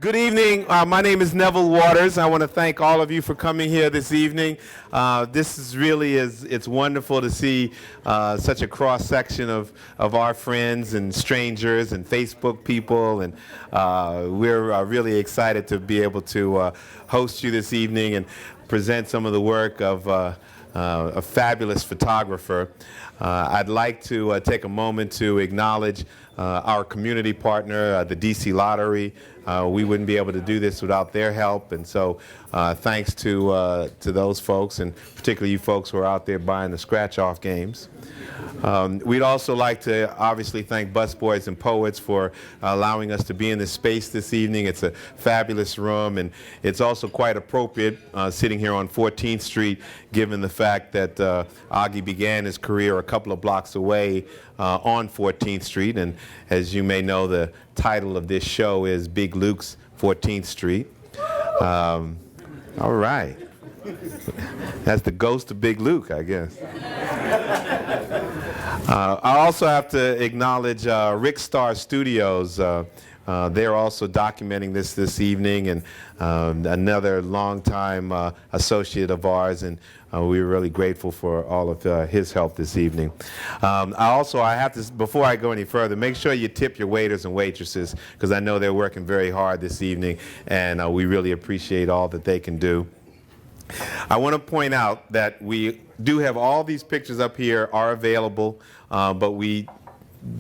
Good evening. My name is Neville Waters. I want to thank all of you for coming here this evening. This is really it's wonderful to see such a cross section of our friends and strangers and Facebook people, and we're really excited to be able to host you this evening and present some of the work of a fabulous photographer. I'd like to take a moment to acknowledge our community partner, the DC Lottery. We wouldn't be able to do this without their help, and so thanks to those folks, and particularly you folks who are out there buying the scratch-off games. We'd also like to obviously thank Busboys and Poets for allowing us to be in this space this evening. It's a fabulous room, and it's also quite appropriate sitting here on 14th Street, given the fact that Oggi began his career a couple of blocks away on 14th Street, and as you may know, the title of this show is Big Luke's 14th Street. All right. That's the ghost of Big Luke, I guess. I also have to acknowledge Rick Star Studios. They're also documenting this evening, and another longtime associate of ours, and we're really grateful for all of his help this evening. I have to, before I go any further, make sure you tip your waiters and waitresses, because I know they're working very hard this evening, and we really appreciate all that they can do. I want to point out that we do have all these pictures up here are available, but we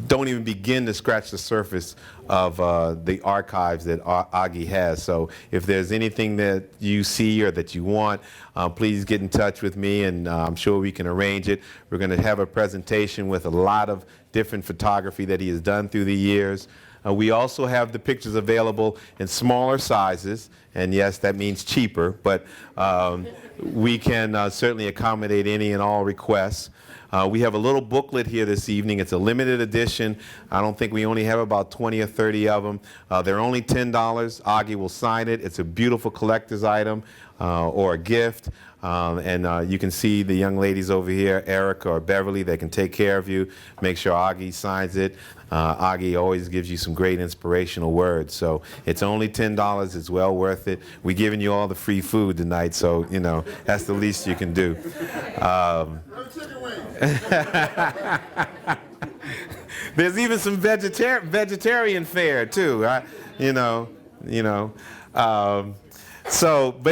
don't even begin to scratch the surface of the archives that Oggi has. So if there's anything that you see or that you want, please get in touch with me, and I'm sure we can arrange it. We're going to have a presentation with a lot of different photography that he has done through the years. We also have the pictures available in smaller sizes, and yes, that means cheaper, but we can certainly accommodate any and all requests. We have a little booklet here this evening. It's a limited edition. I don't think we only have about 20 or 30 of them. They're only $10. Oggi will sign it. It's a beautiful collector's item or a gift. And you can see the young ladies over here, Erica or Beverly, they can take care of you. Make sure Oggi signs it. Oggi always gives you some great inspirational words. So it's only $10. It's well worth it. We're giving you all the free food tonight, so, you know, that's the least you can do. There's even some vegetarian fare, too. But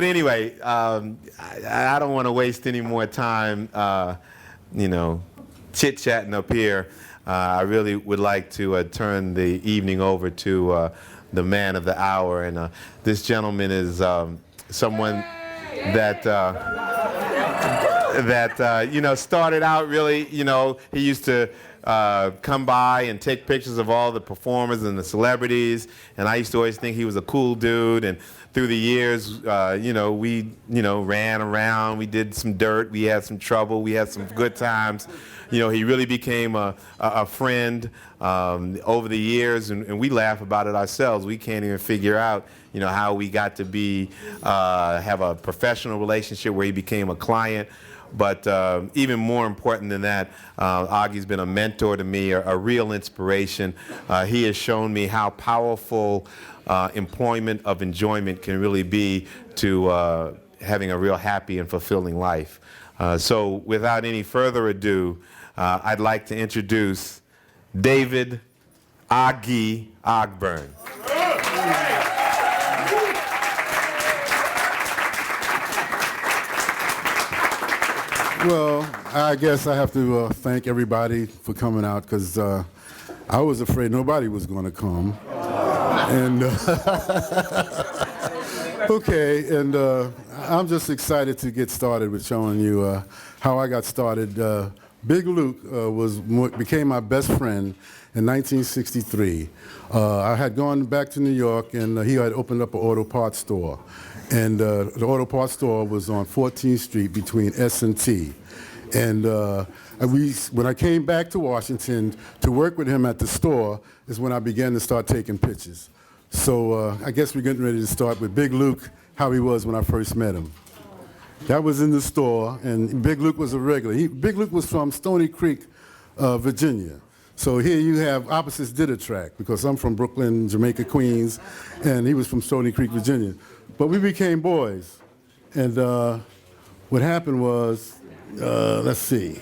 anyway, I don't want to waste any more time, chit-chatting up here. I really would like to turn the evening over to the man of the hour, and this gentleman is someone that started out really, he used to come by and take pictures of all the performers and the celebrities, and I used to always think he was a cool dude. And through the years, we ran around, we did some dirt, we had some trouble, we had some good times. He really became a friend over the years, and we laugh about it ourselves. We can't even figure out, how we got to have a professional relationship where he became a client. But even more important than that, Oggi's been a mentor to me, a real inspiration. He has shown me how powerful employment of enjoyment can really be to having a real happy and fulfilling life. So without any further ado, I'd like to introduce David Oggi Ogburn. Well, I guess I have to thank everybody for coming out, because I was afraid nobody was going to come. And okay, and I'm just excited to get started with showing you how I got started. Big Luke became my best friend in 1963. I had gone back to New York, and he had opened up an auto parts store. And the auto parts store was on 14th Street between S and T. And when I came back to Washington to work with him at the store is when I began to start taking pictures. So I guess we're getting ready to start with Big Luke, how he was when I first met him. That was in the store, and Big Luke was a regular. Big Luke was from Stony Creek, Virginia. So here you have opposites did attract, because I'm from Brooklyn, Jamaica, Queens, and he was from Stony Creek, Virginia. But we became boys. And what happened was, let's see,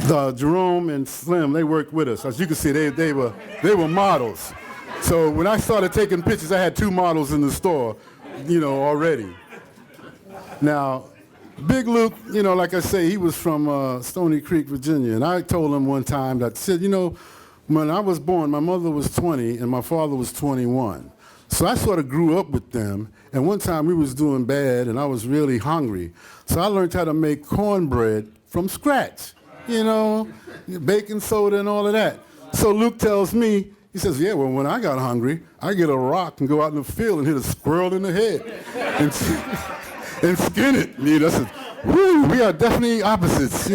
Jerome and Slim, they worked with us. As you can see, they were models. So when I started taking pictures, I had 2 models in the store, already. Now, Big Luke, like I say, he was from Stony Creek, Virginia. And I told him one time that, said, when I was born, my mother was 20 and my father was 21. So I sort of grew up with them. And one time we was doing bad and I was really hungry. So I learned how to make cornbread from scratch, baking soda and all of that. So Luke tells me, he says, yeah, well, when I got hungry, I get a rock and go out in the field and hit a squirrel in the head and skin it. I said, whoo, we are definitely opposites,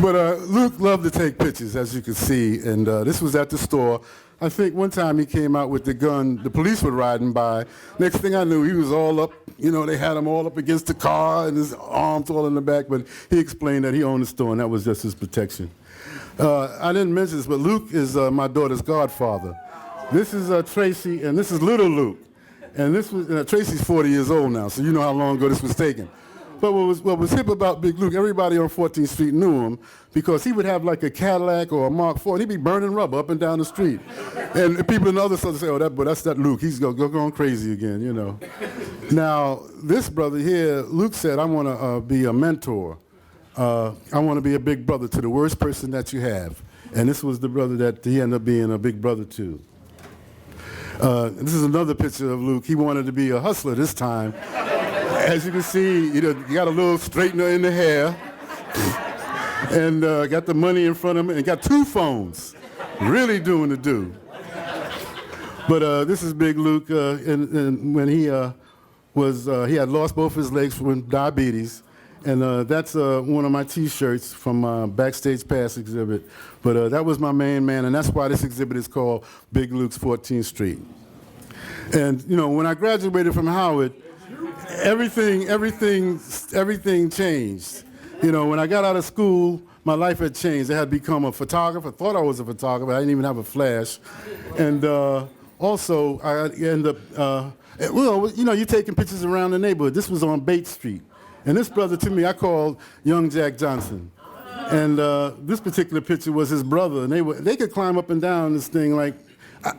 But Luke loved to take pictures, as you can see, and this was at the store. I think one time he came out with the gun, the police were riding by. Next thing I knew, he was all up, they had him all up against the car and his arms all in the back, but he explained that he owned the store and that was just his protection. I didn't mention this, but Luke is my daughter's godfather. This is Tracy, and this is little Luke. And this was, Tracy's 40 years old now, so you know how long ago this was taken. But what was hip about Big Luke, everybody on 14th Street knew him because he would have like a Cadillac or a Mark IV, and he'd be burning rubber up and down the street. And people in the other side say, oh, that's that Luke. He's going crazy again, Now, this brother here, Luke said, I want to be a mentor. I want to be a big brother to the worst person that you have. And this was the brother that he ended up being a big brother to. This is another picture of Luke. He wanted to be a hustler this time. As you can see, he got a little straightener in the hair and got the money in front of him and got 2 phones. Really doing the do. But this is Big Luke, and when he had lost both his legs from diabetes. And that's one of my T-shirts from Backstage Pass exhibit. But that was my main man, and that's why this exhibit is called Big Luke's 14th Street. And, when I graduated from Howard, everything changed. When I got out of school, my life had changed. I had become a photographer. Thought I was a photographer. I didn't even have a flash. And also, I ended up, you're taking pictures around the neighborhood. This was on Bates Street. And this brother to me, I called Young Jack Johnson. And this particular picture was his brother. And they could climb up and down this thing like,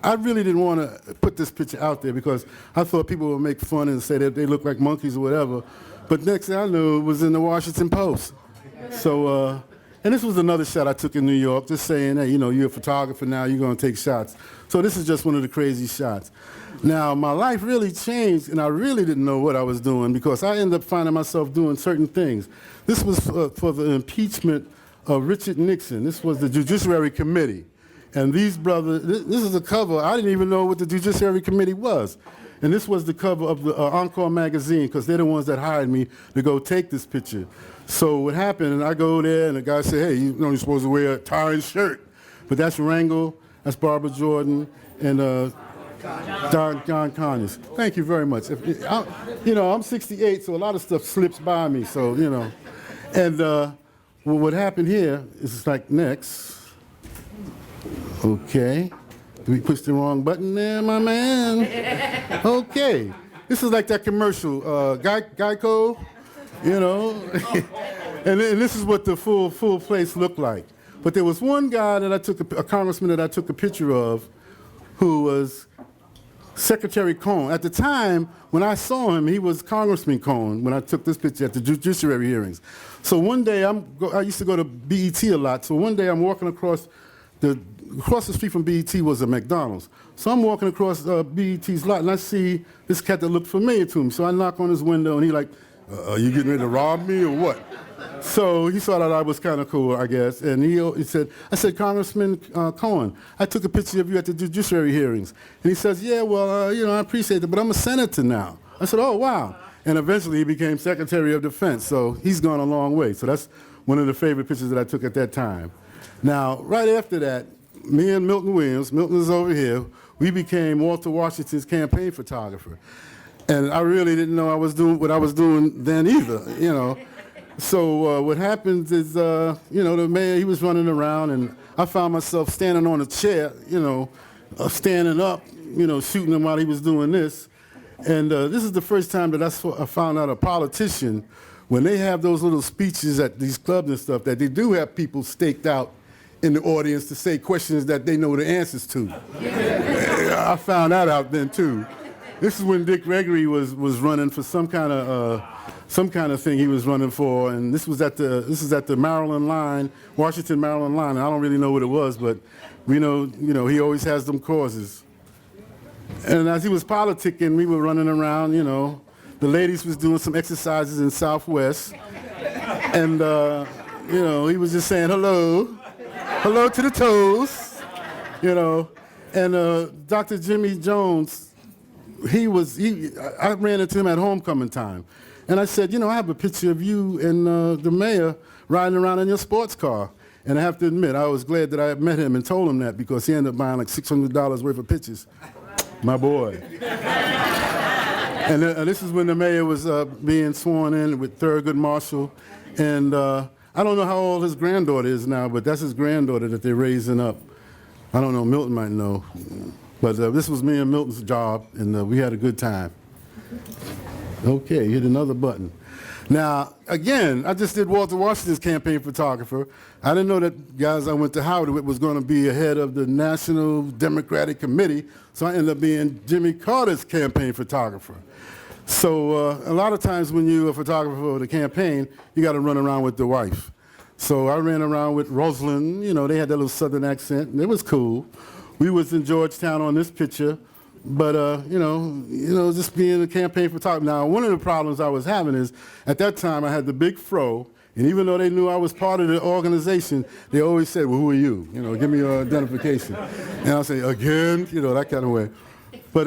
I really didn't want to put this picture out there because I thought people would make fun and say that they look like monkeys or whatever. But next thing I knew, it was in the Washington Post. So, and this was another shot I took in New York, just saying, hey, you're a photographer now, you're going to take shots. So this is just one of the crazy shots. Now, my life really changed, and I really didn't know what I was doing because I ended up finding myself doing certain things. This was for the impeachment of Richard Nixon. This was the Judiciary Committee. And these brothers, this is a cover. I didn't even know what the Judiciary Committee was. And this was the cover of the Encore magazine because they're the ones that hired me to go take this picture. So what happened, and I go there, and the guy said, hey, you're supposed to wear a tie and shirt. But that's Wrangell, that's Barbara Jordan, and John Conyers. Thank you very much. I'm 68, so a lot of stuff slips by me, so, And what happened here is like next. Okay. Did we push the wrong button there, my man? Okay. This is like that commercial, Geico, and this is what the full place looked like. But there was one guy that I took, a congressman that I took a picture of, who was Secretary Cohn. At the time, when I saw him, he was Congressman Cohn when I took this picture at the judiciary hearings. So one day, I used to go to BET a lot, so one day I'm walking across the street from BET was a McDonald's. So I'm walking across BET's lot, and I see this cat that looked familiar to me. So I knock on his window, and he like, are you getting ready to rob me or what? So he saw that I was kind of cool, I guess, and he said, I said, Congressman Cohen, I took a picture of you at the judiciary hearings. And he says, yeah, well, I appreciate it, but I'm a senator now. I said, oh, wow. And eventually he became Secretary of Defense, so he's gone a long way. So that's one of the favorite pictures that I took at that time. Now, right after that, me and Milton Williams, Milton is over here, we became Walter Washington's campaign photographer. And I really didn't know I was doing what I was doing then either, So what happens is, the mayor, he was running around, and I found myself standing on a chair, standing up, shooting him while he was doing this. And this is the first time that I found out a politician, when they have those little speeches at these clubs and stuff, that they do have people staked out in the audience to say questions that they know the answers to. I found that out then too. This is when Dick Gregory was running for some kind of thing he was running for, and this was at the Maryland line, Washington Maryland line. And I don't really know what it was, but we know he always has them causes. And as he was politicking, we were running around. The ladies was doing some exercises in Southwest, and he was just saying hello to the toes, And Dr. Jimmy Jones, I ran into him at homecoming time. And I said, I have a picture of you and the mayor riding around in your sports car. And I have to admit, I was glad that I had met him and told him that, because he ended up buying like $600 worth of pictures. My boy. And this is when the mayor was being sworn in with Thurgood Marshall. And I don't know how old his granddaughter is now, but that's his granddaughter that they're raising up. I don't know, Milton might know. But this was me and Milton's job, and we had a good time. Okay, hit another button. Now, again, I just did Walter Washington's campaign photographer. I didn't know that guys I went to Howard with was going to be ahead of the National Democratic Committee, so I ended up being Jimmy Carter's campaign photographer. So a lot of times when you're a photographer for the campaign, you got to run around with the wife. So I ran around with Rosalind. They had that little southern accent, and it was cool. We was in Georgetown on this picture, but just being a campaign photographer. Now, one of the problems I was having is, at that time, I had the big fro, and even though they knew I was part of the organization, they always said, well, who are you? Give me your identification. And I'll say, again, that kind of way. But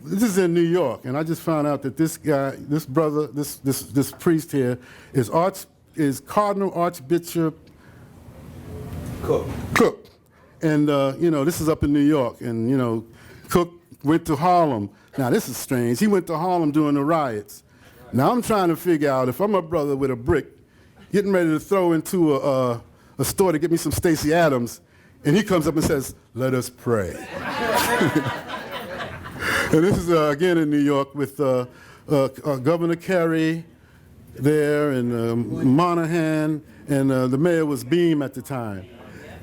this is in New York, and I just found out that this guy, this brother, this priest here is Cardinal Archbishop Cook. And, this is up in New York. And, Cook went to Harlem. Now, this is strange. He went to Harlem during the riots. Now, I'm trying to figure out, if I'm a brother with a brick, getting ready to throw into a store to get me some Stacey Adams, and he comes up and says, let us pray. And this is, again, in New York with Governor Kerry there, and Monahan, and the mayor was Beam at the time.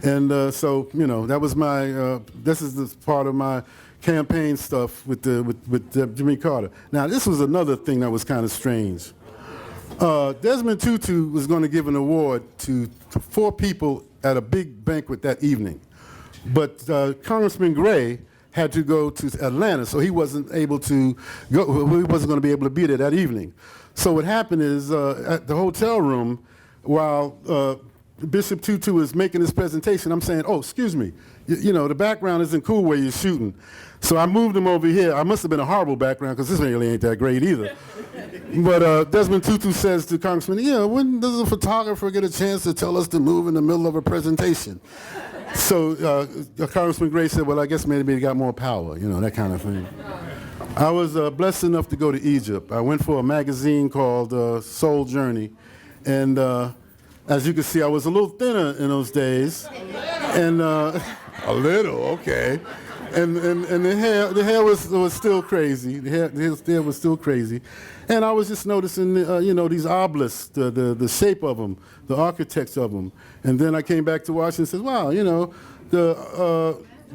And so, that was this is the part of my campaign stuff with Jimmy Carter. Now, this was another thing that was kind of strange. Desmond Tutu was going to give an award to 4 people at a big banquet that evening. But Congressman Gray had to go to Atlanta, so he wasn't able to go. He wasn't going to be able to be there that evening. So what happened is, at the hotel room, while Bishop Tutu is making his presentation, I'm saying, oh, excuse me, the background isn't cool where you're shooting. So I moved him over here. I must have been a horrible background, because this really ain't that great either. But Desmond Tutu says to Congressman, when does a photographer get a chance to tell us to move in the middle of a presentation? So Congressman Gray said, well, I guess maybe he got more power, that kind of thing. I was blessed enough to go to Egypt. I went for a magazine called Soul Journey, and as you can see, I was a little thinner in those days, and a little, okay. And the hair was still crazy. The hair was still crazy, and I was just noticing, these obelisks, the shape of them, the architects of them. And then I came back to Washington and said, wow,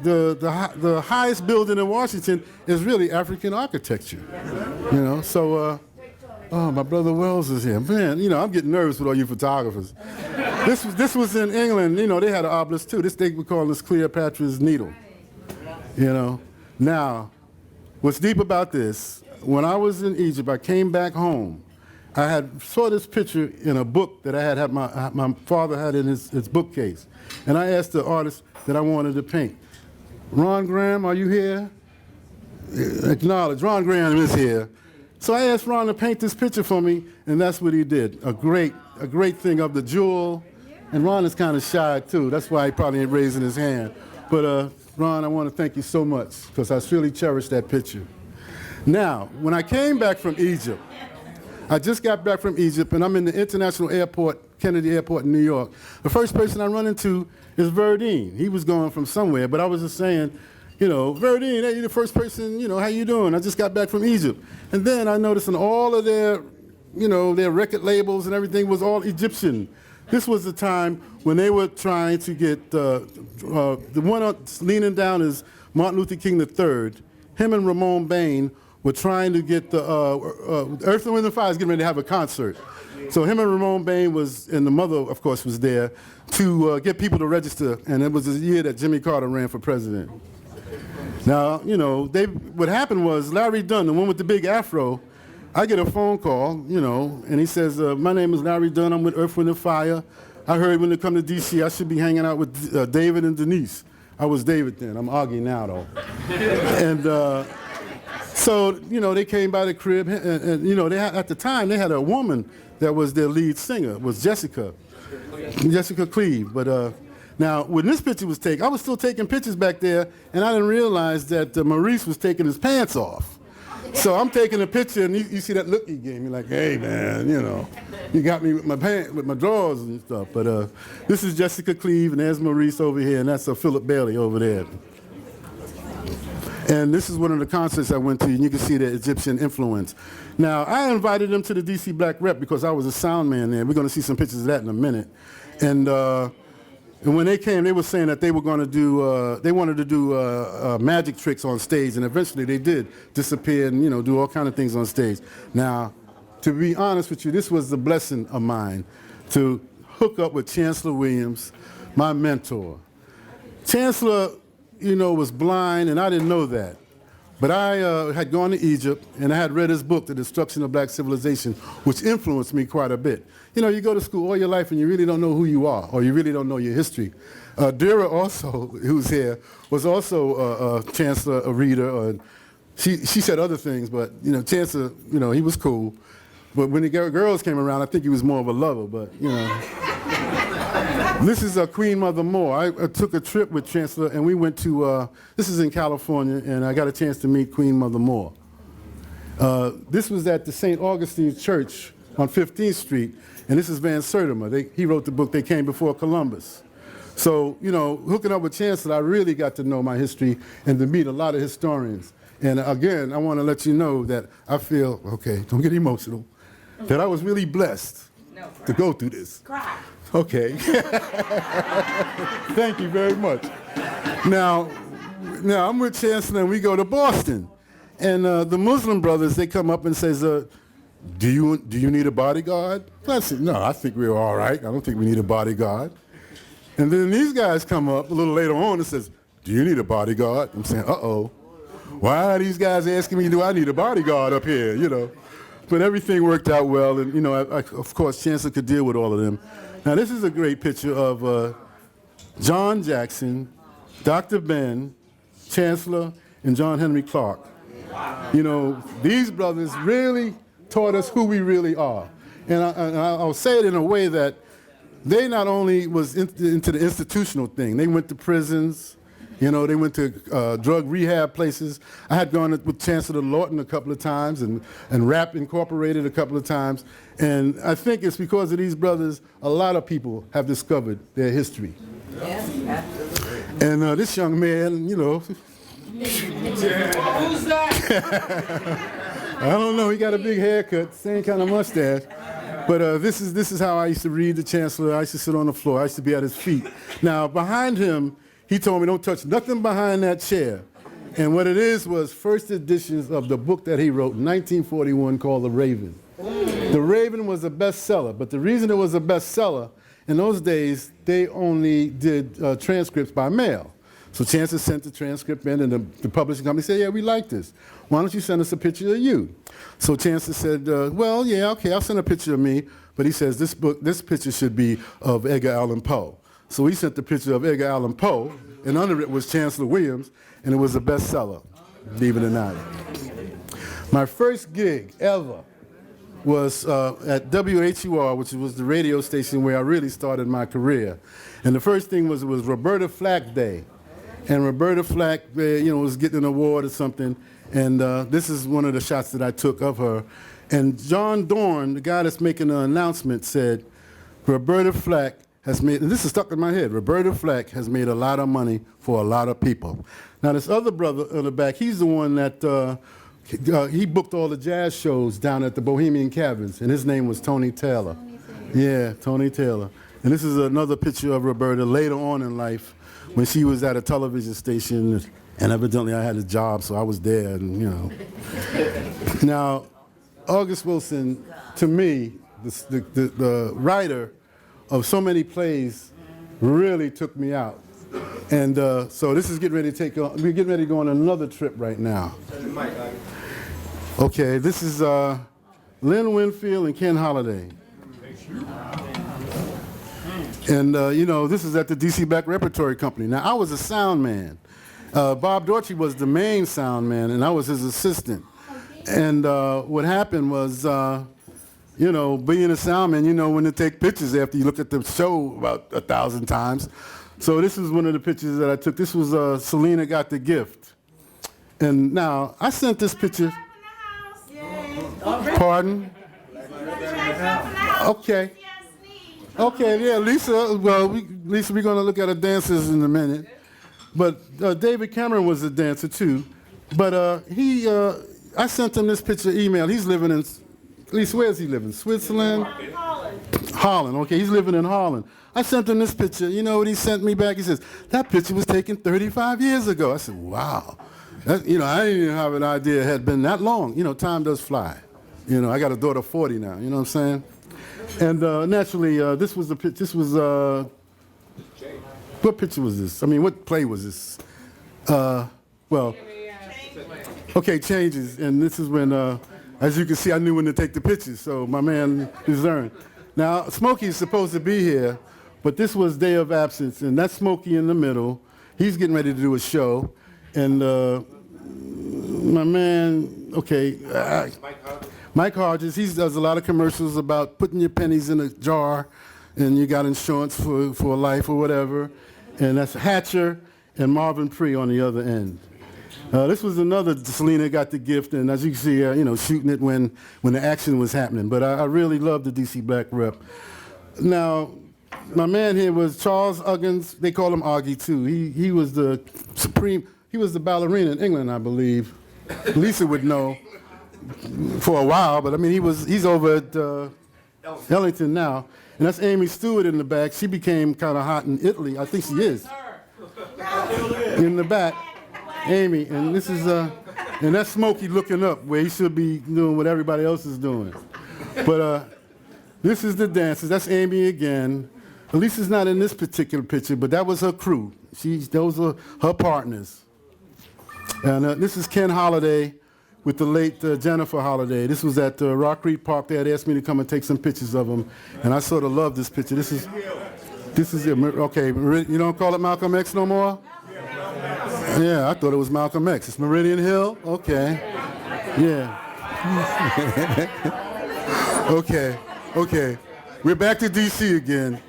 the highest building in Washington is really African architecture. So. Oh, my brother Wells is here. Man, I'm getting nervous with all you photographers. This was in England. They had an obelisk too. This thing we call this Cleopatra's Needle. Now, what's deep about this, when I was in Egypt, I came back home. I saw this picture in a book that I had my father had in his bookcase. And I asked the artist that I wanted to paint, Ron Graham, are you here? Acknowledge, Ron Graham is here. So I asked Ron to paint this picture for me, and that's what he did. A great thing of the jewel. And Ron is kind of shy, too. That's why he probably ain't raising his hand. But Ron, I want to thank you so much, because I really cherish that picture. Now, when I came back from Egypt, I just got back from Egypt, and I'm in the international airport, Kennedy Airport in New York. The first person I run into is Verdine. He was going from somewhere, but I was just saying, you know, Verdine, hey, you're the first person, you know, how you doing? I just got back from Egypt. And then I noticed in all of their, you know, their record labels and everything was all Egyptian. This was the time when they were trying to get, the one leaning down is Martin Luther King III. Him and Ramon Bain were trying to get the, Earth, Wind and Fire is getting ready to have a concert. So him and Ramon Bain was, and the mother, of course, was there to get people to register. And it was the year that Jimmy Carter ran for president. Now, you know, what happened was Larry Dunn, the one with the big afro, I get a phone call, you know, and he says, my name is Larry Dunn, I'm with Earth, Wind and Fire. I heard when they come to D.C., I should be hanging out with David and Denise. I was David then, I'm Oggi now, though. And so, you know, they came by the crib, and you know, at the time, they had a woman that was their lead singer, was Jessica Cleve. But now, when this picture was taken, I was still taking pictures back there, and I didn't realize that Maurice was taking his pants off. So I'm taking a picture, and you see that look he gave me, like, hey, man, you know, you got me with my pants, with my drawers and stuff. But this is Jessica Cleve, and there's Maurice over here, and that's Philip Bailey over there. And this is one of the concerts I went to, and you can see the Egyptian influence. Now, I invited them to the DC Black Rep because I was a sound man there. We're going to see some pictures of that in a minute. And when they came, they were saying that they were going to do, they wanted to do magic tricks on stage, and eventually they did disappear and, you know, do all kind of things on stage. Now, to be honest with you, this was the blessing of mine to hook up with Chancellor Williams, my mentor. Chancellor, you know, was blind, and I didn't know that. But I had gone to Egypt, and I had read his book, The Destruction of Black Civilization, which influenced me quite a bit. You know, you go to school all your life, and you really don't know who you are, or you really don't know your history. Dira also, who's here, was also a Chancellor, a reader. She said other things, but, you know, Chancellor, you know, he was cool. But when the girls came around, I think he was more of a lover, but, you know. This is Queen Mother Moore. I took a trip with Chancellor, and we went to, this is in California, and I got a chance to meet Queen Mother Moore. This was at the St. Augustine Church on 15th Street, and this is Van Sertima. He wrote the book, They Came Before Columbus. So, you know, hooking up with Chancellor, I really got to know my history and to meet a lot of historians. And again, I want to let you know that I feel, okay, don't get emotional, that I was really blessed to go through this. Cry. Okay. Thank you very much. Now I'm with Chancellor, and we go to Boston. And the Muslim brothers, they come up and says, do you need a bodyguard? I said, no, I think we're all right. I don't think we need a bodyguard. And then these guys come up a little later on and says, do you need a bodyguard? I'm saying, uh-oh. Why are these guys asking me, do I need a bodyguard up here, you know? But everything worked out well, and, you know, of course, Chancellor could deal with all of them. Now, this is a great picture of John Jackson, Dr. Ben, Chancellor, and John Henry Clark. You know, these brothers really taught us who we really are. And I'll say it in a way that they not only was into the institutional thing, they went to prisons, you know, they went to drug rehab places. I had gone with Chancellor Lawton a couple of times and Rap Incorporated a couple of times. And I think it's because of these brothers, a lot of people have discovered their history. Yes, absolutely. And this young man, you know. Who's that? I don't know, he got a big haircut, same kind of mustache. But this is how I used to read the Chancellor. I used to sit on the floor. I used to be at his feet. Now, behind him, he told me, don't touch nothing behind that chair. And what it is was first editions of the book that he wrote in 1941 called The Raven. The Raven was a bestseller, but the reason it was a bestseller, in those days, they only did transcripts by mail. So Chancellor sent the transcript in, and the publishing company said, yeah, we like this. Why don't you send us a picture of you? So Chancellor said, well, yeah, okay, I'll send a picture of me. But he says, this picture should be of Edgar Allan Poe. So he sent the picture of Edgar Allan Poe, and under it was Chancellor Williams, and it was a bestseller, believe it or not. My first gig ever was at WHUR, which was the radio station where I really started my career. And the first thing was, it was Roberta Flack Day. And Roberta Flack, you know, was getting an award or something. And this is one of the shots that I took of her. And John Dorn, the guy that's making the announcement, said, Roberta Flack has made, and this is stuck in my head, Roberta Flack has made a lot of money for a lot of people. Now this other brother in the back, he's the one that, he booked all the jazz shows down at the Bohemian Caverns, and his name was Tony Taylor. Yeah, Tony Taylor. And this is another picture of Roberta later on in life when she was at a television station, and evidently I had a job, so I was there, and you know. Now, August Wilson, to me, the writer of so many plays, really took me out. And so this is getting ready to we're getting ready to go on another trip right now. Okay, this is Lynn Winfield and Ken Holiday. And you know, this is at the DC Black Repertory Company. Now, I was a sound man. Bob Dorothy was the main sound man, and I was his assistant. And what happened was, you know, being a sound man, you know when to take pictures after you look at the show about 1,000 times. So this is one of the pictures that I took. This was Selena Got the Gift. And now, I sent this picture. Pardon? Okay. Okay, yeah, Lisa, well, Lisa, we're going to look at her dances in a minute. But David Cameron was a dancer, too. But I sent him this picture email. He's living in, Lisa, where is he living? Switzerland? Holland. Holland, okay, he's living in Holland. I sent him this picture. You know what he sent me back? He says, that picture was taken 35 years ago. I said, wow. You know, I didn't even have an idea it had been that long. You know, time does fly. You know, I got a daughter 40 now, you know what I'm saying? And naturally, this was the picture. This was, what picture was this? I mean, what play was this? Well, okay, Changes. And this is when, as you can see, I knew when to take the pictures, so my man discerned. Now, Smokey is supposed to be here, but this was Day of Absence, and that's Smokey in the middle. He's getting ready to do a show. And my man, okay, Mike Hodges, he does a lot of commercials about putting your pennies in a jar and you got insurance for life or whatever. And that's Hatcher and Marvin Pree on the other end. This was another Selena Got the Gift, and as you can see, you know, shooting it when the action was happening. But I really love the DC Black Rep. Now, my man here was Charles Uggins. They call him Oggy too. He was the supreme. He was the ballerina in England, I believe. Lisa would know for a while, but I mean, he's over at Ellington now. And that's Amy Stewart in the back. She became kind of hot in Italy. I think she is. In the back, Amy. And this is, and that's Smokey looking up where he should be doing what everybody else is doing. But this is the dancers. That's Amy again. Lisa's not in this particular picture, but that was her crew. Those are her partners. And this is Ken Holiday with the late Jennifer Holiday. This was at Rock Creek Park. They had asked me to come and take some pictures of them, and I sort of love this picture. This is it. Okay, you don't call it Malcolm X no more? Yeah, I thought it was Malcolm X. It's Meridian Hill? Okay. Yeah. Okay. We're back to D.C. again.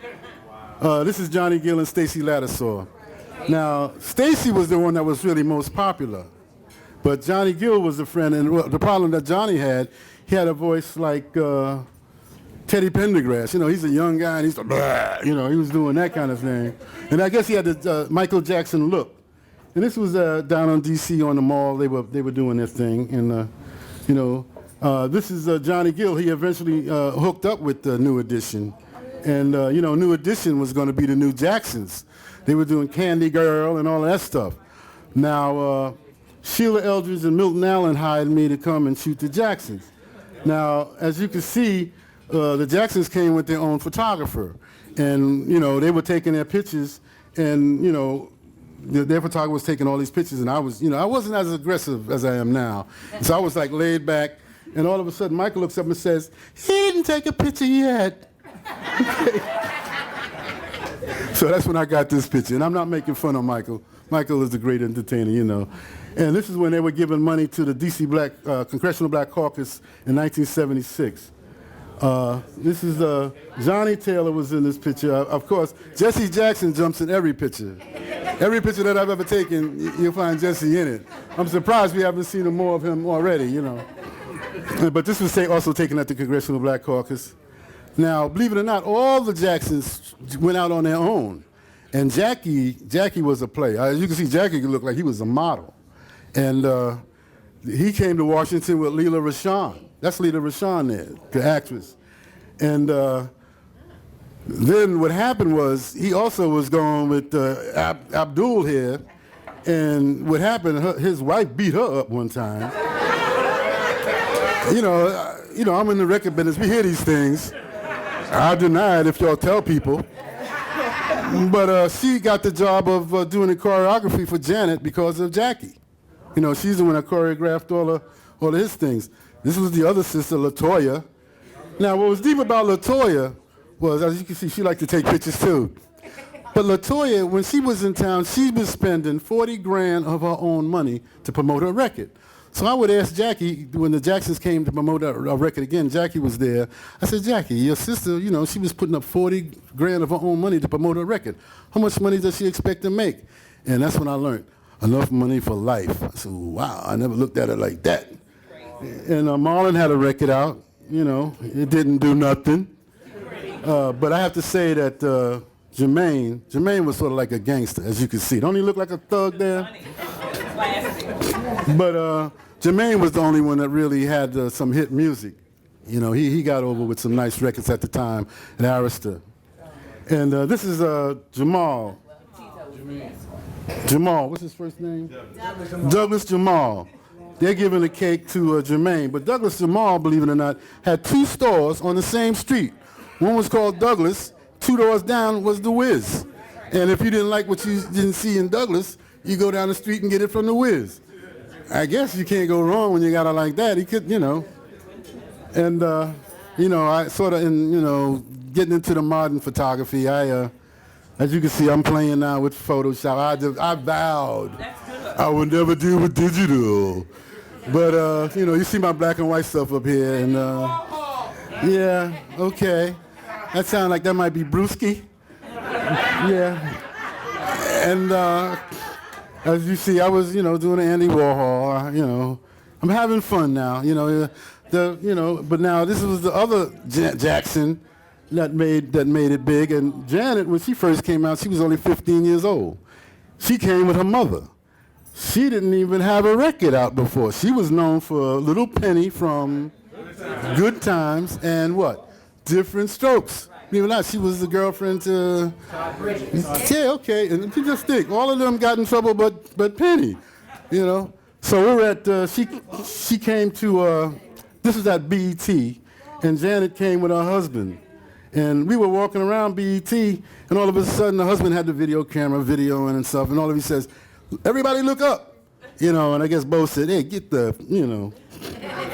This is Johnny Gill and Stacy Lattisaw. Now, Stacy was the one that was really most popular, but Johnny Gill was a friend, and the problem that Johnny had, he had a voice like Teddy Pendergrass. You know, he's a young guy, and he's like, you know, he was doing that kind of thing. And I guess he had the Michael Jackson look. And this was down on D.C. on the mall. They were doing their thing, and you know, this is Johnny Gill. He eventually hooked up with New Edition, and you know, New Edition was going to be the new Jacksons. They were doing Candy Girl and all that stuff. Now, Sheila Eldridge and Milton Allen hired me to come and shoot the Jacksons. Now, as you can see, the Jacksons came with their own photographer. And, you know, they were taking their pictures, and, you know, their photographer was taking all these pictures, and I was, you know, I wasn't as aggressive as I am now. So I was like laid back, and all of a sudden Michael looks up and says, he didn't take a picture yet. So that's when I got this picture. And I'm not making fun of Michael. Michael is a great entertainer, you know. And this is when they were giving money to the D.C. Congressional Black Caucus in 1976. This is Johnny Taylor was in this picture. Of course, Jesse Jackson jumps in every picture. Every picture that I've ever taken, you'll find Jesse in it. I'm surprised we haven't seen more of him already, you know. But this was also taken at the Congressional Black Caucus. Now, believe it or not, all the Jacksons went out on their own. And Jackie was a player. As you can see, Jackie looked like he was a model. And he came to Washington with Leela Rashawn. That's Leela Rashawn there, the actress. And then what happened was he also was going with Abdul here. And what happened, his wife beat her up one time. You know, I'm in the record business. We hear these things. I deny it if y'all tell people. But she got the job of doing the choreography for Janet because of Jackie. You know, she's the one that choreographed all of his things. This was the other sister, LaToya. Now, what was deep about LaToya was, as you can see, she liked to take pictures too. But LaToya, when she was in town, she was spending 40 grand of her own money to promote her record. So I would ask Jackie, when the Jacksons came to promote our record again, Jackie was there. I said, Jackie, your sister, you know, she was putting up 40 grand of her own money to promote her record. How much money does she expect to make? And that's when I learned, enough money for life. I said, wow, I never looked at it like that. And Marlon had a record out, you know, it didn't do nothing. But I have to say that Jermaine was sort of like a gangster, as you can see. Don't he look like a thug there? But Jermaine was the only one that really had some hit music. You know, he got over with some nice records at the time at Arista. And this is Jamal. Jamal, what's his first name? Douglas Jamal. They're giving the cake to Jermaine. But Douglas Jamal, believe it or not, had 2 stores on the same street. One was called Douglas. 2 doors down was the Wiz. And if you didn't like what you didn't see in Douglas, you go down the street and get it from the Wiz. I guess you can't go wrong when you got it like that. He could, you know. And, you know, I sort of, you know, getting into the modern photography, as you can see, I'm playing now with Photoshop. I vowed I would never deal with digital. But, you know, you see my black and white stuff up here. And, yeah, okay. That sounds like that might be Brewski. Yeah. And as you see, I was, you know, doing Andy Warhol. You know, I'm having fun now. You know, you know. But now this was the other Jackson that made it big. And Janet, when she first came out, she was only 15 years old. She came with her mother. She didn't even have a record out before. She was known for Little Penny from Good Times and what? Different Strokes. Believe it or not, she was the girlfriend to... Yeah, okay, and you just think, all of them got in trouble but Penny, you know. So we're at, she came to, this was at BET, and Janet came with her husband. And we were walking around BET, and all of a sudden the husband had the video camera videoing and stuff, and all of he says, everybody look up. You know, and I guess Bo said, hey, get the, you know.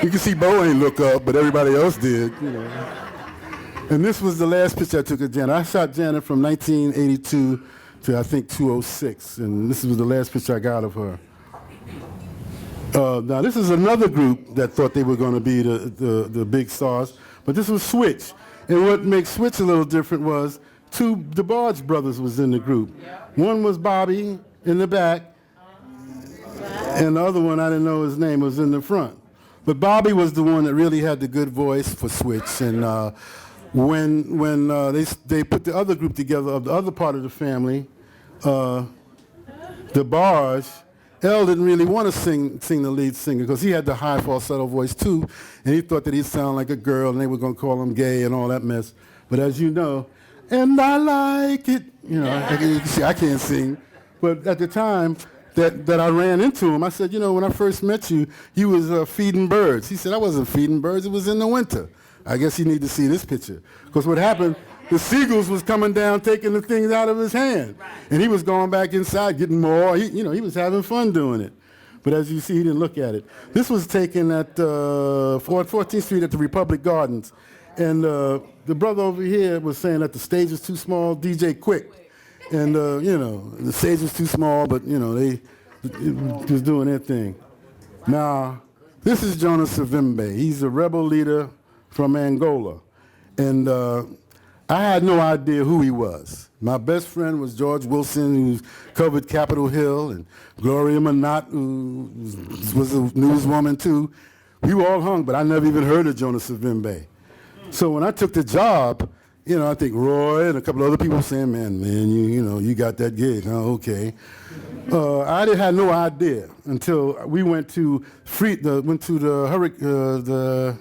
You can see Bo ain't look up, but everybody else did, you know. And this was the last picture I took of Janet. I shot Janet from 1982 to, I think, 2006. And this was the last picture I got of her. Now, this is another group that thought they were going to be the big stars. But this was Switch. And what makes Switch a little different was 2 DeBarge brothers was in the group. One was Bobby in the back. And the other one, I didn't know his name, was in the front. But Bobby was the one that really had the good voice for Switch. And when they put the other group together of the other part of the family, DeBarge, El didn't really want to sing the lead singer because he had the high falsetto voice too, and he thought that he'd sound like a girl and they were going to call him gay and all that mess. But as you know, and I like it, you know, I can't sing. But at the time that I ran into him, I said, you know, when I first met you, you was feeding birds. He said, I wasn't feeding birds, it was in the winter. I guess you need to see this picture. Because what happened, the seagulls was coming down, taking the things out of his hand. And he was going back inside, getting more. He was having fun doing it. But as you see, he didn't look at it. This was taken at 14th Street at the Republic Gardens. And the brother over here was saying that the stage is too small, DJ Quick. And, you know, the stage was too small, but, you know, they was doing their thing. Now, this is Jonas Savimbi. He's a rebel leader from Angola. And I had no idea who he was. My best friend was George Wilson, who covered Capitol Hill, and Gloria Minot, who was a newswoman too. we were all hung, but I never even heard of Jonas Savimbi. So when I took the job, I think Roy and a couple of other people saying, man, you got that gig. Oh, okay. I had no idea until we went to the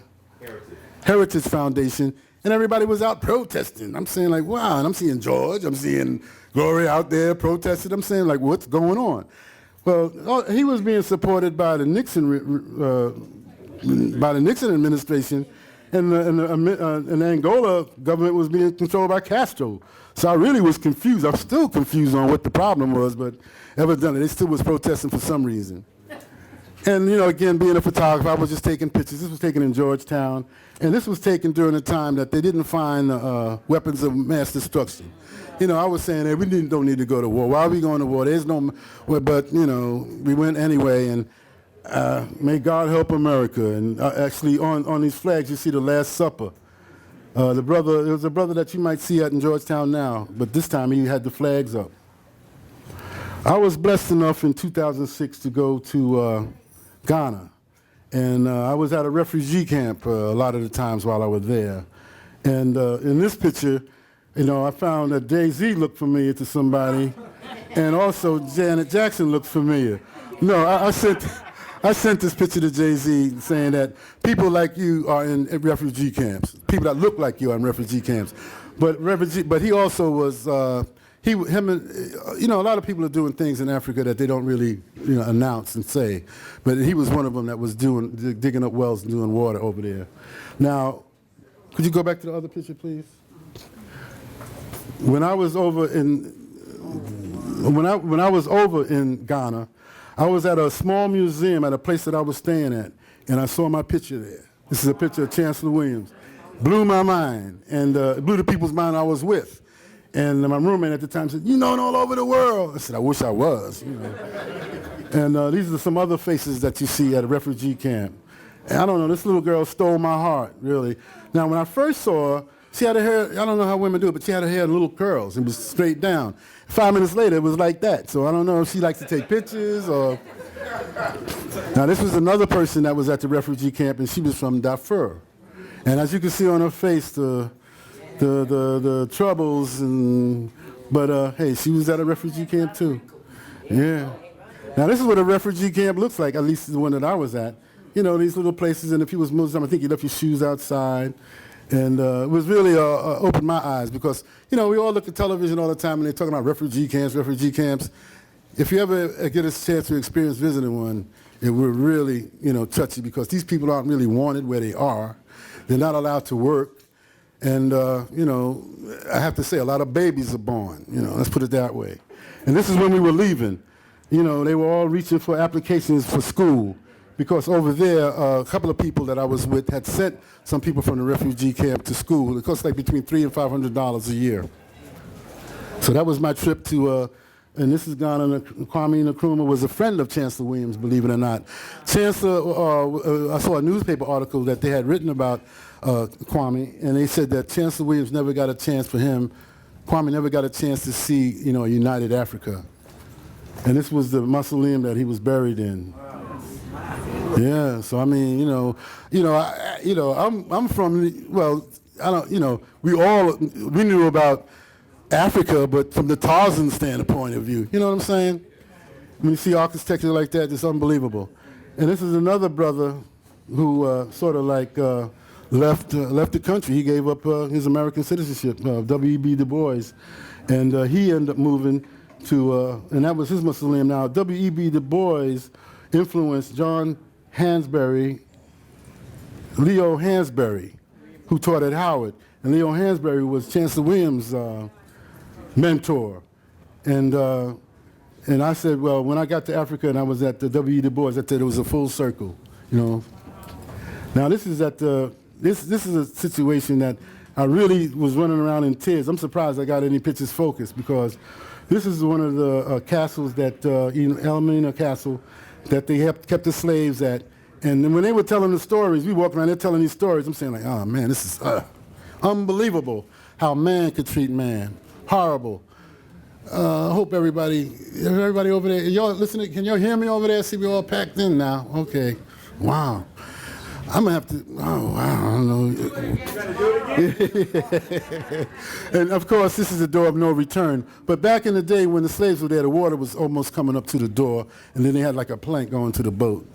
Heritage Foundation, and everybody was out protesting. I'm saying like, wow, and I'm seeing George, I'm seeing Gloria out there protesting. I'm saying like, what's going on? Well, he was being supported by the Nixon administration, and the Angola government was being controlled by Castro. So I really was confused. I'm still confused on what the problem was, but evidently they still was protesting for some reason. And again, being a photographer, I was just taking pictures. This was taken in Georgetown, and this was taken during the time that they didn't find weapons of mass destruction. I was saying, hey, we don't need to go to war. Why are we going to war? There's no, but we went anyway, and may God help America. And actually, on these flags, you see the Last Supper. There was a brother that you might see out in Georgetown now, but this time he had the flags up. I was blessed enough in 2006 to go to Ghana, and I was at a refugee camp a lot of the times while I was there. And in this picture, I found that Jay-Z looked familiar to somebody, and also Janet Jackson looked familiar. No, I sent this picture to Jay-Z saying that people like you are in refugee camps. People that look like you are in refugee camps. But he also was, a lot of people are doing things in Africa that they don't really, announce and say. But he was one of them that was digging up wells and doing water over there. Now, could you go back to the other picture, please? When I was over in Ghana, I was at a small museum at a place that I was staying at, and I saw my picture there. This is a picture of Chancellor Williams. Blew my mind, and blew the people's mind I was with. And my roommate at the time said, "You known all over the world." I said, "I wish I was." And these are some other faces that you see at a refugee camp. And I don't know, this little girl stole my heart, really. Now, when I first saw her, she had her hair, I don't know how women do it, but she had her hair in little curls. It was straight down. 5 minutes later, it was like that. So I don't know if she likes to take pictures or... Now, this was another person that was at the refugee camp, and she was from Darfur. And as you can see on her face, the troubles, but hey, she was at a refugee camp too. Yeah. Now, this is what a refugee camp looks like, at least the one that I was at. These little places, and if you was Muslim, I think you left your shoes outside. And it was really opened my eyes because, we all look at television all the time and they're talking about refugee camps. If you ever get a chance to experience visiting one, it will really, touch you because these people aren't really wanted where they are. They're not allowed to work. And, I have to say a lot of babies are born, let's put it that way. And this is when we were leaving. They were all reaching for applications for school. Because over there, a couple of people that I was with had sent some people from the refugee camp to school. It cost like between $300 and $500 a year. So that was my trip to, and this is Ghana. Kwame Nkrumah was a friend of Chancellor Williams, believe it or not. Chancellor, I saw a newspaper article that they had written about Kwame, and they said that Chancellor Williams never got a chance for him. Kwame never got a chance to see, a united Africa. And this was the mausoleum that he was buried in. Yeah, so I mean, I'm from, well, I don't, we knew about Africa, but from the Tarzan standpoint of view, you know what I'm saying? When you see architecture like that, it's unbelievable. And this is another brother who sort of like left the country. He gave up his American citizenship, W.E.B. Du Bois, and he ended up moving to, and that was his mausoleum. Now, W.E.B. Du Bois influenced Leo Hansberry, who taught at Howard. And Leo Hansberry was Chancellor Williams' mentor. And I said, well, when I got to Africa and I was at the W.E. Du Bois, I said it was a full circle, Now this is this is a situation that I really was running around in tears. I'm surprised I got any pictures focused because this is one of the castles that, Elmina Castle, that they kept the slaves at. And when they were telling the stories, we walked around there telling these stories. I'm saying like, oh man, this is unbelievable how man could treat man. Horrible. I hope everybody over there, y'all listening, can y'all hear me over there? See, we all packed in now. Okay. Wow. I'm gonna have to, oh, I don't know. And of course, this is the door of no return. But back in the day when the slaves were there, the water was almost coming up to the door, and then they had like a plank going to the boat.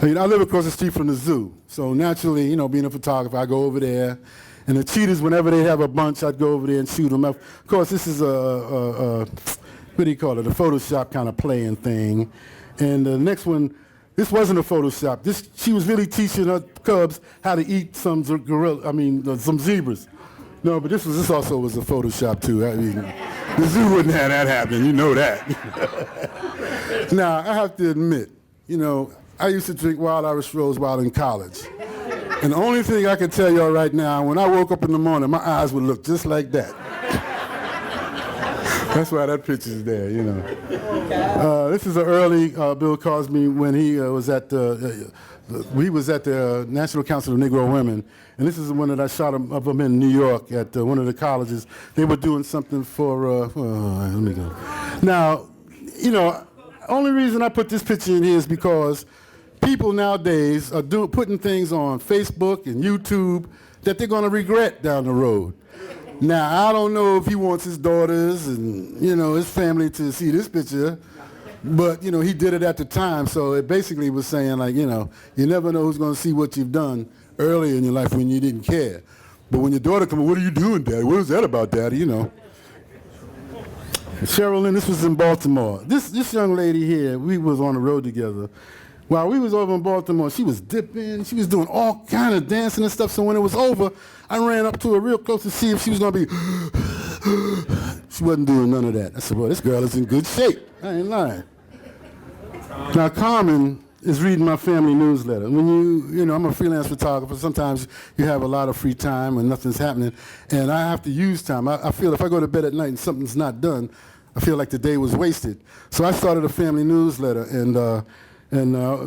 I live across the street from the zoo, so naturally, being a photographer, I go over there, and the cheetahs, whenever they have a bunch, I'd go over there and shoot them up. Of course, this is what do you call it, a Photoshop kind of playing thing. And the next one, this wasn't a Photoshop. She was really teaching her cubs how to eat some some zebras. No, but this also was a Photoshop too. I mean, the zoo wouldn't have that happening, you know that. Now, I have to admit, I used to drink Wild Irish Rose while in college. And the only thing I can tell y'all right now, when I woke up in the morning, my eyes would look just like that. That's why that picture's there, This is an early Bill Cosby when he was at the National Council of Negro Women, and this is one that I shot of him in New York at one of the colleges. They were doing something for, let me go. Now, only reason I put this picture in here is because people nowadays are putting things on Facebook and YouTube that they're going to regret down the road. Now, I don't know if he wants his daughters and, his family to see this picture, but, he did it at the time, so it basically was saying, like, you never know who's going to see what you've done early in your life when you didn't care. But when your daughter comes, what are you doing, Daddy? What is that about, Daddy? Cheryl Lynn, this was in Baltimore. This young lady here, we was on the road together. While we was over in Baltimore, she was dipping, she was doing all kind of dancing and stuff, so when it was over, I ran up to her real close to see if she was going to be, she wasn't doing none of that. I said, well, this girl is in good shape. I ain't lying. Now, Carmen is reading my family newsletter. When I'm a freelance photographer, sometimes you have a lot of free time when nothing's happening, and I have to use time. I feel if I go to bed at night and something's not done, I feel like the day was wasted. So I started a family newsletter, and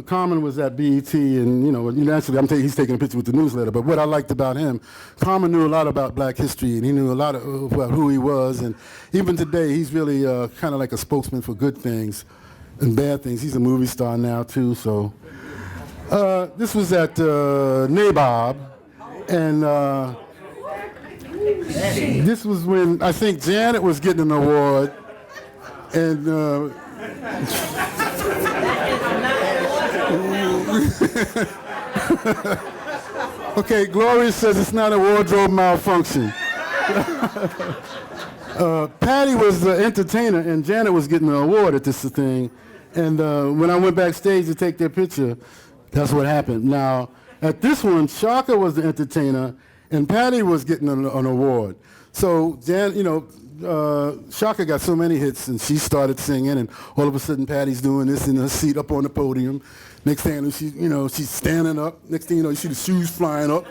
Carmen was at BET, and naturally he's taking a picture with the newsletter. But what I liked about him, Carmen knew a lot about Black history, and he knew a lot about who he was. And even today, he's really kind of like a spokesman for good things and bad things. He's a movie star now too. So this was at NABOB, and this was when I think Janet was getting an award, and. Okay, Gloria says it's not a wardrobe malfunction. Patty was the entertainer, and Janet was getting an award at this thing. And when I went backstage to take their picture, that's what happened. Now, at this one, Shaka was the entertainer, and Patty was getting an award. So, Shaka got so many hits, and she started singing, and all of a sudden, Patty's doing this in her seat up on the podium. Next thing I knew, she's standing up. Next thing you know, you see the shoes flying up.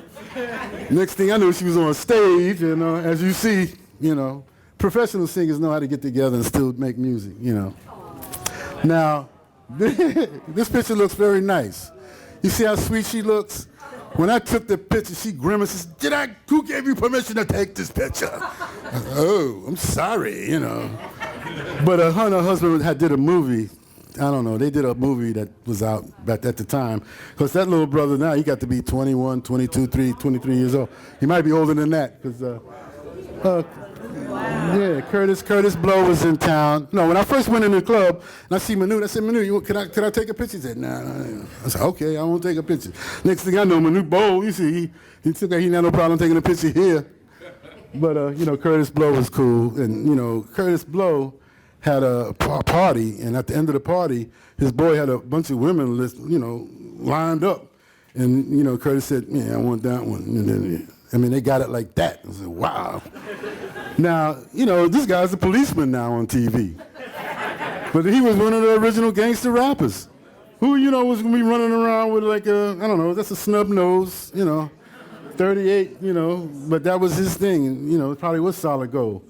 Next thing I knew, she was on stage, and as you see, professional singers know how to get together and still make music, Now, this picture looks very nice. You see how sweet she looks? When I took the picture, she grimaces, who gave you permission to take this picture? I said, oh, I'm sorry, But her and her husband did a movie. I don't know, they did a movie that was out at the time. Because that little brother now, he got to be 21, 22, 23 years old. He might be older than that, because, Curtis Blow was in town. No, when I first went in the club, and I see Manu, I said, Manu, can I take a picture? He said, nah. I said, okay, I won't take a picture. Next thing I know, Manu Bowl, you see, he took that, he had no problem taking a picture here. But, Curtis Blow was cool. And, Curtis Blow had a party, and at the end of the party, his boy had a bunch of women, lined up. And, Curtis said, yeah, I want that one. And then, they got it like that. I said, wow. Now, this guy's a policeman now on TV. But he was one of the original gangster rappers. Who, was going to be running around with like I don't know, that's a snub nose, 38, but that was his thing. And, it probably was solid gold.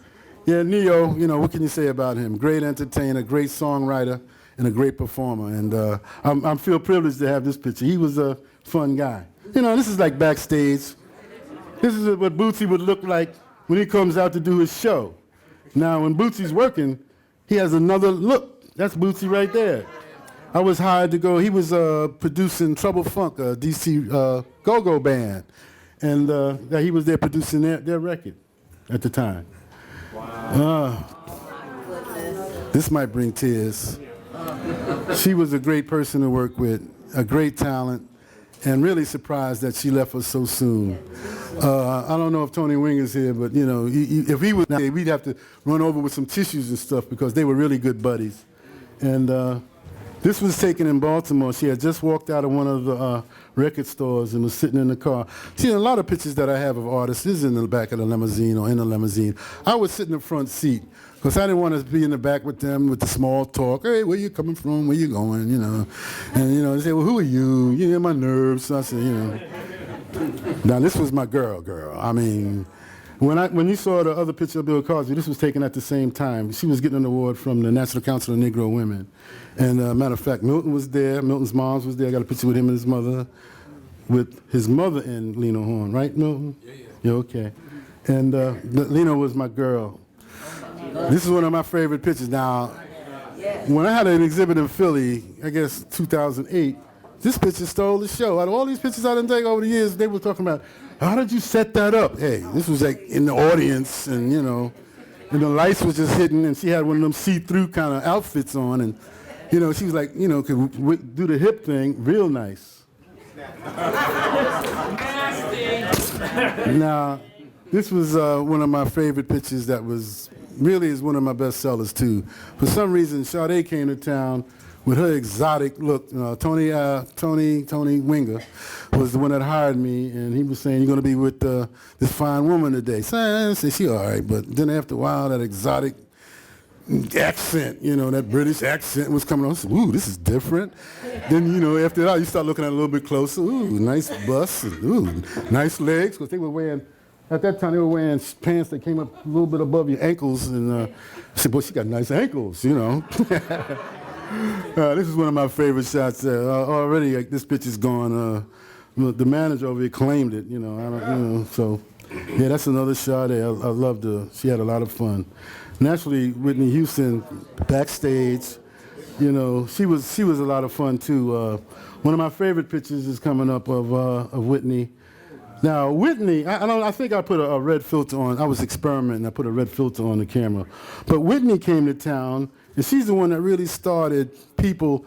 Yeah, Neo, what can you say about him? Great entertainer, great songwriter, and a great performer. And I feel privileged to have this picture. He was a fun guy. This is like backstage. This is what Bootsy would look like when he comes out to do his show. Now, when Bootsy's working, he has another look. That's Bootsy right there. I was hired to go. He was producing Trouble Funk, a DC go-go band, and he was there producing their record at the time. Wow. This might bring tears. She was a great person to work with, a great talent, and really surprised that she left us so soon. I don't know if Tony Wing is here, but you know, if he was here, we'd have to run over with some tissues and stuff because they were really good buddies. And this was taken in Baltimore. She had just walked out of one of the record stores and was sitting in the car. See, a lot of pictures that I have of artists is in the back of the limousine or in the limousine. I would sit in the front seat because I didn't want to be in the back with them with the small talk. Hey, where you coming from? Where you going? You know, and you know, they say, well, who are you? You know, my nerves. So I said, you know. Now this was my girl. I mean, when you saw the other picture of Bill Cosby, this was taken at the same time. She was getting an award from the National Council of Negro Women. And matter of fact, Milton was there. Milton's mom was there. I got a picture with him and his mother, and Lena Horne, right, Milton? Yeah, okay. And Lena was my girl. This is one of my favorite pictures. Now, when I had an exhibit in Philly, I guess 2008, this picture stole the show. Out of all these pictures I didn't take over the years, they were talking about, how did you set that up? Hey, this was like in the audience, and you know, and the lights was just hitting, and she had one of them see-through kind of outfits on, and you know, she was like, you know, could do the hip thing real nice. Now, this was one of my favorite pictures that was really is one of my best sellers too. For some reason, Sade came to town with her exotic look. Tony Winger was the one that hired me, and he was saying, you're going to be with this fine woman today. So I said, she all right, but then after a while, that exotic accent, you know, that British accent was coming on. I said, ooh, this is different. Then, you know, after that, you start looking at it a little bit closer. Ooh, nice bust, and ooh, nice legs, because they were wearing, at that time, they were wearing pants that came up a little bit above your ankles, and I said, boy, she got nice ankles, you know. This is one of my favorite shots. Already, this picture's gone. The manager over here claimed it, you know. So, yeah, that's another shot. I loved her. She had a lot of fun. Naturally, Whitney Houston, backstage, you know, she was a lot of fun too. One of my favorite pictures is coming up of Whitney. Now, Whitney, I think I put a red filter on. I was experimenting. I put a red filter on the camera. But Whitney came to town, and she's the one that really started people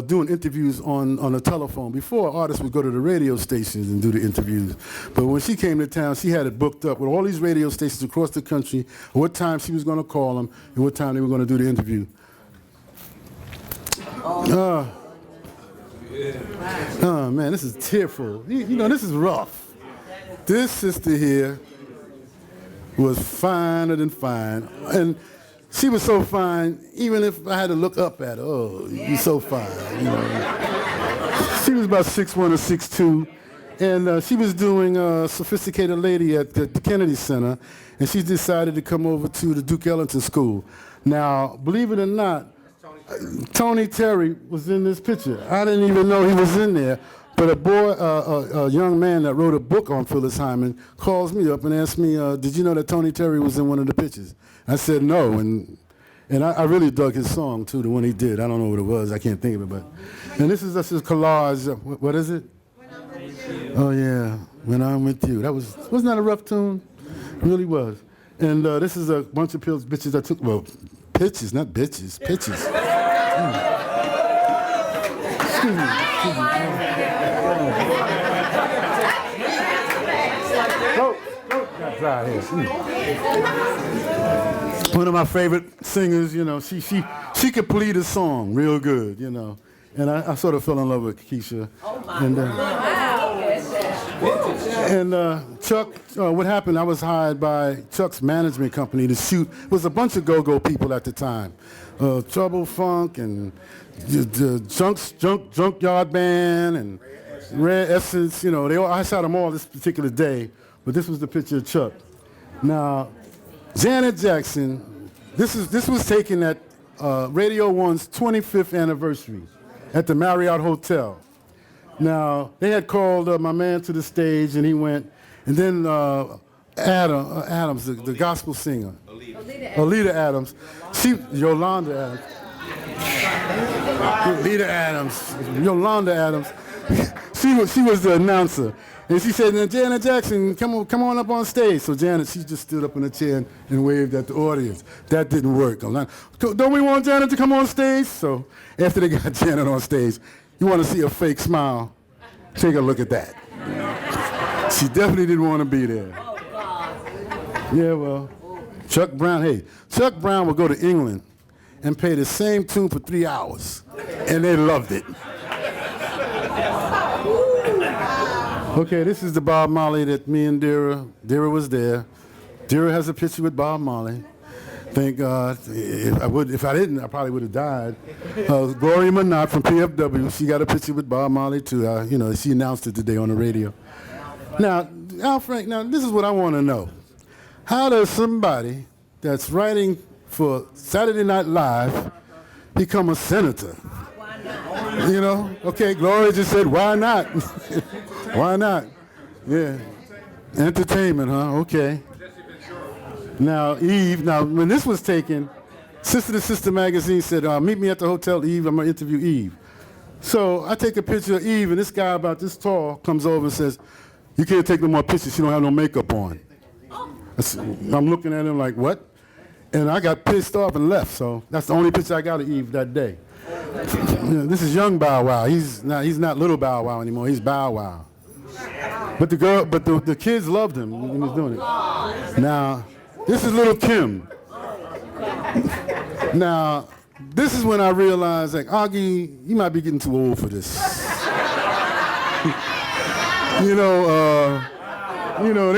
doing interviews on the telephone. Before, artists would go to the radio stations and do the interviews. But when she came to town, she had it booked up with all these radio stations across the country, what time she was going to call them, and what time they were going to do the interview. Oh, man, this is tearful. You know, this is rough. This sister here was finer than fine. And she was so fine, even if I had to look up at her, oh, you're so fine, you know. She was about 6'1" or 6'2", and she was doing a Sophisticated Lady at the Kennedy Center, and she decided to come over to the Duke Ellington School. Now, believe it or not, Tony Terry was in this picture. I didn't even know he was in there, but a young man that wrote a book on Phyllis Hyman calls me up and asks me, did you know that Tony Terry was in one of the pictures? I said no, and I really dug his song too, the one he did. I don't know what it was, I can't think of it, but. And this is just his collage. What is it? When I'm with you. Oh yeah, When I'm With You. Wasn't that a rough tune? It really was. And this is a bunch of bitches I took, well, pictures, not bitches, pictures. Excuse me. One of my favorite singers, you know, she could plead a song real good, you know. And I sort of fell in love with Keisha. And Chuck, what happened, I was hired by Chuck's management company to shoot. It was a bunch of go-go people at the time. Trouble Funk and the Junkyard Band and Rare Essence, you know. I shot them all this particular day, but this was the picture of Chuck. Now, Janet Jackson, this was taken at Radio 1's 25th anniversary at the Marriott Hotel. Now, they had called my man to the stage, and he went, and then Adams, the gospel singer, Alita Adams, Yolanda Adams. Lita Adams, Yolanda Adams. She was the announcer. And she said, now, Janet Jackson, come on up on stage. So Janet, she just stood up in a chair and waved at the audience. That didn't work. Don't we want Janet to come on stage? So after they got Janet on stage, you want to see a fake smile? Take a look at that. She definitely didn't want to be there. Yeah, well, Chuck Brown would go to England and play the same tune for 3 hours, and they loved it. Okay, this is the Bob Marley that me and Dira was there. Dira has a picture with Bob Marley. Thank God. If I didn't, I probably would have died. Gloria Minot from PFW, she got a picture with Bob Marley too. She announced it today on the radio. Now, Al Frank, this is what I want to know. How does somebody that's writing for Saturday Night Live become a senator? Why not? You know? Okay, Gloria just said, why not? Why not? Yeah. Entertainment, huh? Okay. Now, Eve, when this was taken, Sister to Sister magazine said, meet me at the Hotel Eve, I'm going to interview Eve. So I take a picture of Eve, and this guy about this tall comes over and says, you can't take no more pictures, she don't have no makeup on. I'm looking at him like, what? And I got pissed off and left, so that's the only picture I got of Eve that day. This is young Bow Wow. He's not little Bow Wow anymore, he's Bow Wow. But the kids loved him when he was doing it. Now, this is little Kim. Now, this is when I realized, like, Oggi, you might be getting too old for this. They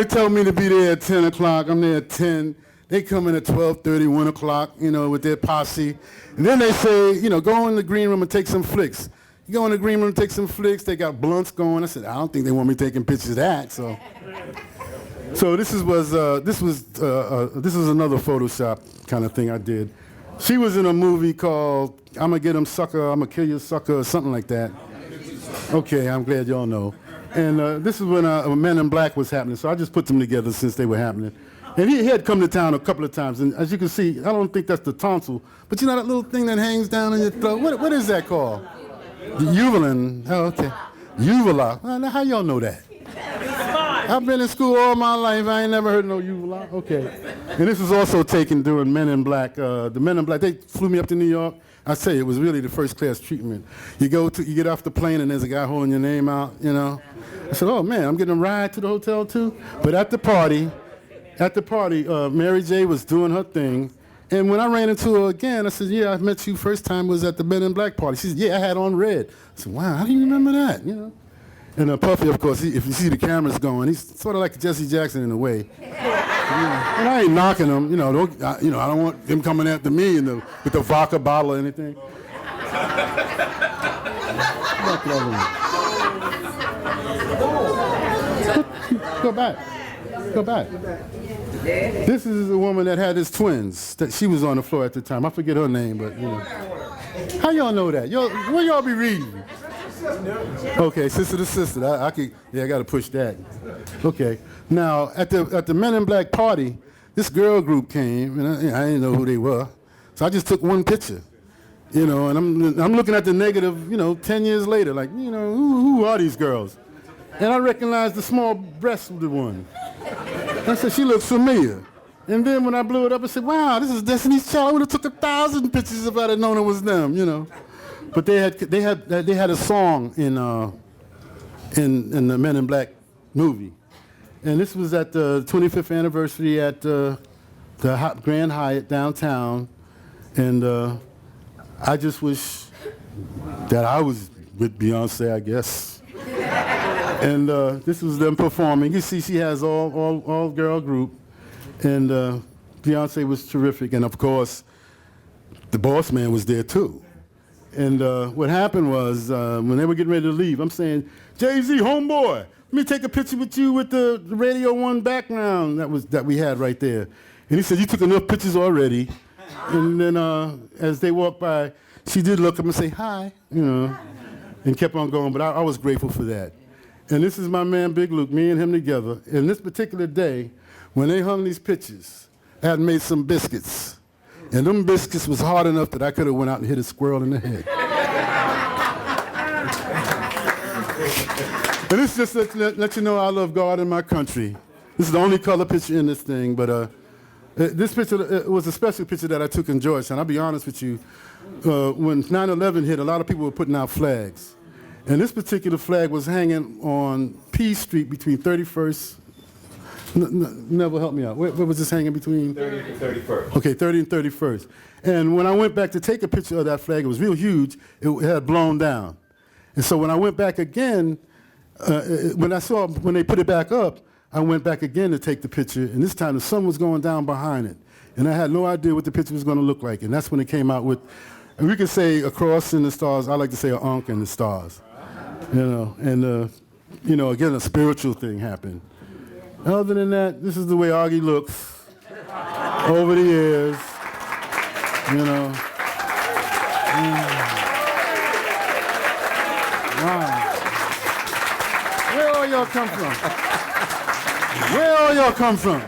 tell me to be there at 10 o'clock. I'm there at 10. They come in at 12:30, 1 o'clock, with their posse. And then they say, go in the green room and take some flicks. You go in the green room and take some flicks. They got blunts going. I said, I don't think they want me taking pictures of that. So this was another Photoshop kind of thing I did. She was in a movie called I'ma Get 'Em Sucker, I'ma Kill You Sucker, or something like that. Okay, I'm glad y'all know. And this is when Men in Black was happening, so I just put them together since they were happening. And he had come to town a couple of times, and as you can see, I don't think that's the tonsil, but that little thing that hangs down in your throat, what is that called? The uvulin. Oh, okay. Uvula. Well, how y'all know that? I've been in school all my life. I ain't never heard no uvula. Okay. And this was also taken during Men in Black. The Men in Black, they flew me up to New York. I say it was really the first class treatment. You get off the plane and there's a guy holding your name out, I said, oh man, I'm getting a ride to the hotel too. But at the party, Mary J was doing her thing. And when I ran into her again, I said, yeah, I met you first time was at the Men in Black party. She said, yeah, I had on red. I said, wow, how do you remember that? And Puffy, of course, if you see the cameras going, he's sort of like Jesse Jackson in a way. And I ain't knocking him, I don't want him coming after me with the vodka bottle or anything. Go back. This is a woman that had his twins. She was on the floor at the time. I forget her name, but How y'all know that? Where y'all be reading? Okay, Sister to Sister. I got to push that. Okay. Now, at the Men in Black party, this girl group came, and I didn't know who they were. So I just took one picture, and I'm looking at the negative, 10 years later, like, who are these girls? And I recognized the small breasted one. I said, she looks familiar. And then when I blew it up, I said, wow, this is Destiny's Child. I would have took 1,000 pictures if I'd have known it was them, But they had a song in the Men in Black movie. And this was at the 25th anniversary at the Grand Hyatt downtown. And I just wish that I was with Beyonce, I guess. And this was them performing. You see, she has all girl group. And Beyonce was terrific. And of course, the boss man was there too. And what happened was, when they were getting ready to leave, I'm saying, Jay-Z, Homeboy, let me take a picture with you with the Radio 1 background that we had right there. And he said, you took enough pictures already. And then as they walked by, she did look up and say, hi, and kept on going. But I was grateful for that. And this is my man, Big Luke, me and him together. And this particular day, when they hung these pictures, I had made some biscuits. And them biscuits was hard enough that I could have went out and hit a squirrel in the head. And this just let you know I love God and my country. This is the only color picture in this thing, but this picture was a special picture that I took in Georgetown. I'll be honest with you. When 9/11 hit, a lot of people were putting out flags. And this particular flag was hanging on P Street between 31st. Never help me out. Where was this hanging between? 30th and 31st. Okay, 30 and 31st. And when I went back to take a picture of that flag, it was real huge. It had blown down. And so when I went back again, when they put it back up, I went back again to take the picture. And this time the sun was going down behind it. And I had no idea what the picture was going to look like. And that's when it came out with, and we could say a cross in the stars. I like to say an ankh in the stars. You know, and, you know, again, a spiritual thing happened. Other than that, this is the way Oggi looks over the years, you know. Wow. Where all y'all come from? Where all y'all come from?